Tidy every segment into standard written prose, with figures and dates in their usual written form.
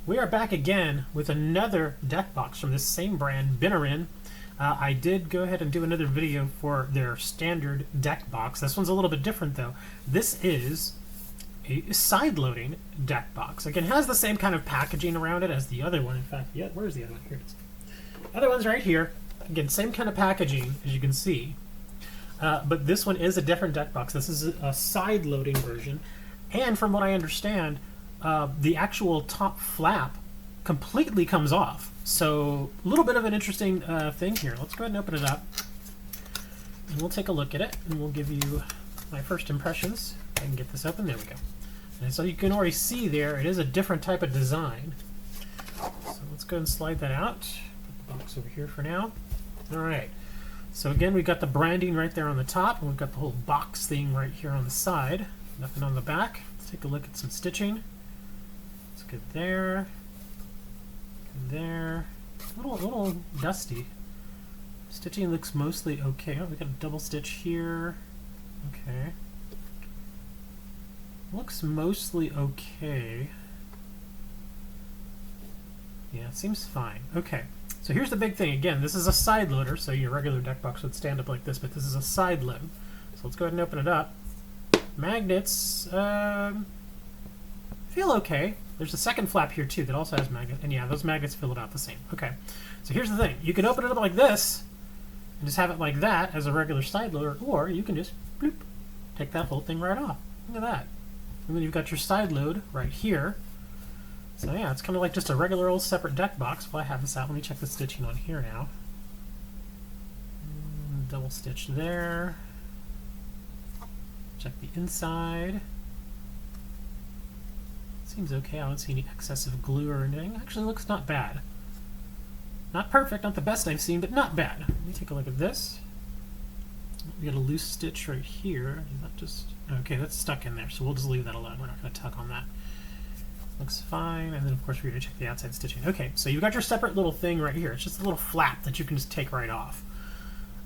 We are back again with another deck box from this same brand, Binirin. I did go ahead and do another video for their standard deck box. This one's a little bit different though. This is a side-loading deck box. Again, it has the same kind of packaging around it as the other one. In fact, yeah, where's the other one? Here it is. The other one's right here. Again, same kind of packaging as you can see. But this one is a different deck box. This is a side-loading version. And from what I understand, the actual top flap completely comes off. So a little bit of an interesting thing here. Let's go ahead and open it up. And we'll take a look at it, and we'll give you my first impressions. I can get this open. There we go. And so you can already see there, it is a different type of design. So let's go ahead and slide that out. Put the box over here for now. All right. So again, we've got the branding right there on the top, and we've got the whole box thing right here on the side. Nothing on the back. Let's take a look at some stitching. Let's get there. There. A little dusty. Stitching looks mostly okay. Oh, we got a double stitch here. Okay. Looks mostly okay. Yeah, it seems fine. Okay. So here's the big thing. Again, this is a side loader, so your regular deck box would stand up like this, but this is a side load. So let's go ahead and open it up. Magnets feel okay. There's a second flap here too that also has magnets, and yeah, those magnets fill it out the same. Okay. So here's the thing. You can open it up like this and just have it like that as a regular side loader, or you can just bloop, take that whole thing right off. Look at that. And then you've got your side load right here. So yeah, it's kind of like just a regular old separate deck box. While I have this out, let me check the stitching on here now. Double stitch there. Check the inside. Seems okay. I don't see any excessive glue or anything. Actually looks not bad. Not perfect, not the best I've seen, but not bad. Let me take a look at this. We got a loose stitch right here. Is that just... Okay, that's stuck in there, so we'll just leave that alone. We're not going to tug on that. Looks fine, and then of course we're going to check the outside stitching. Okay, so you've got your separate little thing right here. It's just a little flap that you can just take right off.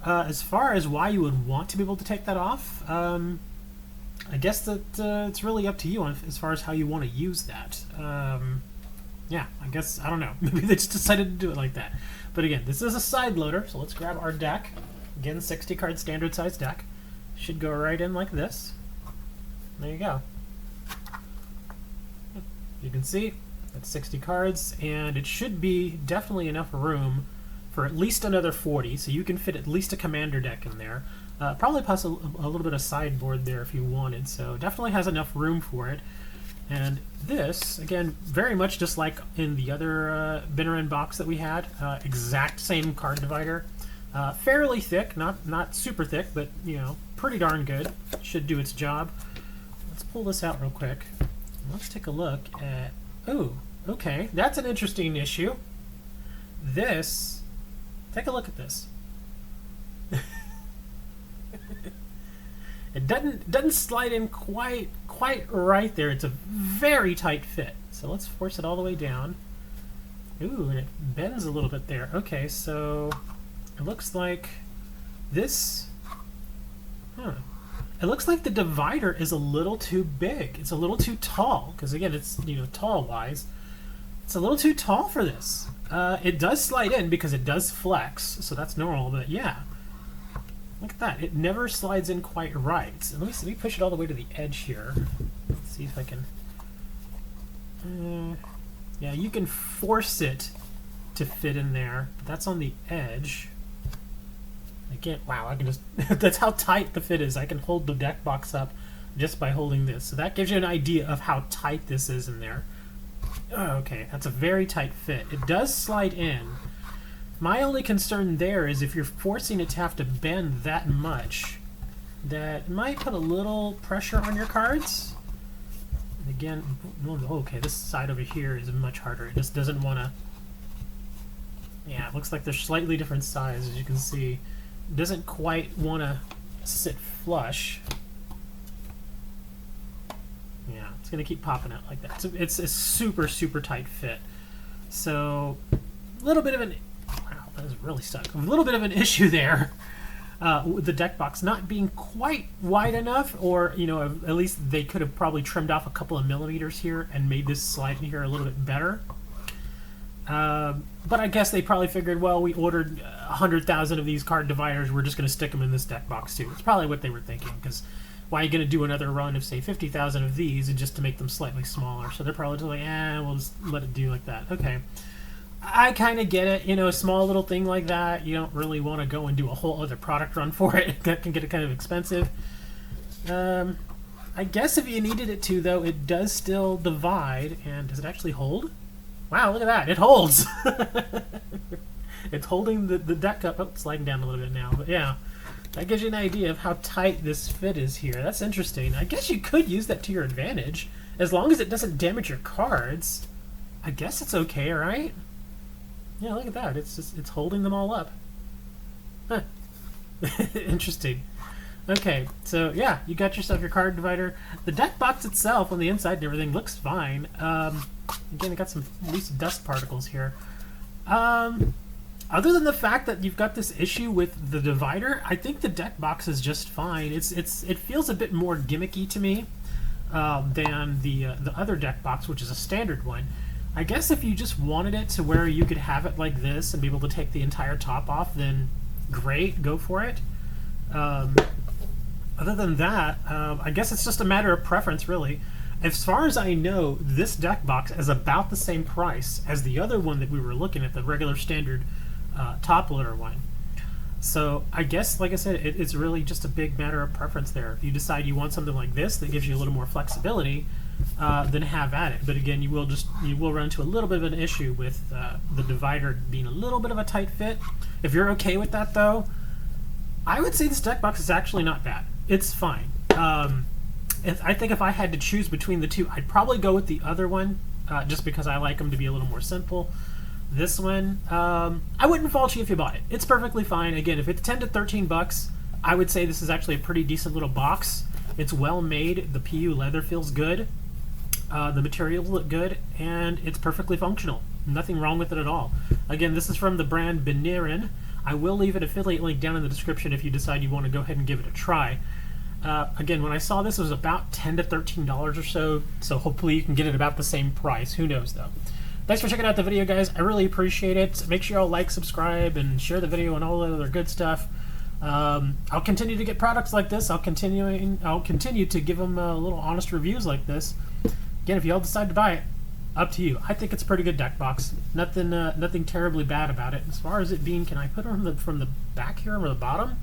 As far as why you would want to be able to take that off, I guess that it's really up to you on, as far as how you want to use that. Yeah, I guess, I don't know. Maybe they just decided to do it like that. But again, this is a side loader, so let's grab our deck. Again, 60 card standard size deck. Should go right in like this. There you go. You can see that's 60 cards, and it should be definitely enough room for at least another 40, so you can fit at least a commander deck in there. Probably plus a little bit of sideboard there if you wanted, so definitely has enough room for it. And this, again, very much just like in the other Binirin box that we had, exact same card divider. Fairly thick, not super thick, but you know, pretty darn good. Should do its job. Let's pull this out real quick. Let's take a look at... Oh, okay, that's an interesting issue. This... Take a look at this. It doesn't slide in quite right there. It's a very tight fit. So let's force it all the way down. Ooh, and it bends a little bit there. Okay, so it looks like this... Huh. It looks like the divider is a little too big. It's a little too tall, because again, it's, you know, tall-wise. It's a little too tall for this. It does slide in because it does flex, so that's normal, but yeah. Look at that. It never slides in quite right. So let me push it all the way to the edge here. Let's see if I can... yeah, you can force it to fit in there, but that's on the edge. Again, wow, I can just... that's how tight the fit is. I can hold the deck box up just by holding this. So that gives you an idea of how tight this is in there. Oh, okay, that's a very tight fit. It does slide in. My only concern there is if you're forcing it to have to bend that much, that might put a little pressure on your cards. And again, okay, this side over here is much harder. It just doesn't want to... Yeah, it looks like they're slightly different size, as you can see. It doesn't quite want to sit flush. Yeah, it's going to keep popping out like that. So it's a super, super tight fit. So, a little bit of an... Wow, that is really stuck. A little bit of an issue there with the deck box not being quite wide enough, or, you know, at least they could have probably trimmed off a couple of millimeters here and made this slide in here a little bit better. But I guess they probably figured, well, we ordered 100,000 of these card dividers, we're just going to stick them in this deck box too. It's probably what they were thinking, because why are you going to do another run of, say, 50,000 of these and just to make them slightly smaller? So they're probably just like, we'll just let it do like that. Okay. I kind of get it. You know, a small little thing like that, you don't really want to go and do a whole other product run for it. That can get kind of expensive. I guess if you needed it to, though, it does still divide. And does it actually hold? Wow, look at that. It holds. It's holding the deck up. Oh, it's sliding down a little bit now. But yeah, that gives you an idea of how tight this fit is here. That's interesting. I guess you could use that to your advantage. As long as it doesn't damage your cards, I guess it's okay, right? Yeah, look at that. It's holding them all up. Huh. Interesting. Okay, so yeah, you got yourself your card divider. The deck box itself on the inside and everything looks fine. Again, it got some loose dust particles here. Other than the fact that you've got this issue with the divider, I think the deck box is just fine. It feels a bit more gimmicky to me than the other deck box, which is a standard one. I guess if you just wanted it to where you could have it like this and be able to take the entire top off, then great, go for it. Other than that, I guess it's just a matter of preference, really. As far as I know, this deck box is about the same price as the other one that we were looking at, the regular standard top loader one. So I guess, like I said, it's really just a big matter of preference there. If you decide you want something like this that gives you a little more flexibility, then have at it. But again, you will run into a little bit of an issue with the divider being a little bit of a tight fit. If you're okay with that, though, I would say this deck box is actually not bad. It's fine. I think if I had to choose between the two, I'd probably go with the other one, just because I like them to be a little more simple. This one, I wouldn't fault you if you bought it. It's perfectly fine. Again, if it's 10 to 13 bucks, I would say this is actually a pretty decent little box. It's well made. The PU leather feels good. The materials look good, and it's perfectly functional. Nothing wrong with it at all. Again, this is from the brand Binirin. I will leave an affiliate link down in the description if you decide you want to go ahead and give it a try. Again, when I saw this, it was about $10 to $13 or so hopefully you can get it about the same price. Who knows, though. Thanks for checking out the video, guys. I really appreciate it. Make sure y'all like, subscribe, and share the video and all the other good stuff. I'll continue to get products like this. I'll continue to give them little honest reviews like this. Again, if y'all decide to buy it, up to you. I think it's a pretty good deck box. Nothing terribly bad about it. As far as it being, can I put it from the back here or the bottom?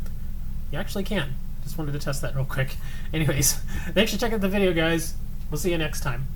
You actually can. Just wanted to test that real quick. Anyways, thanks for checking out the video, guys. We'll see you next time.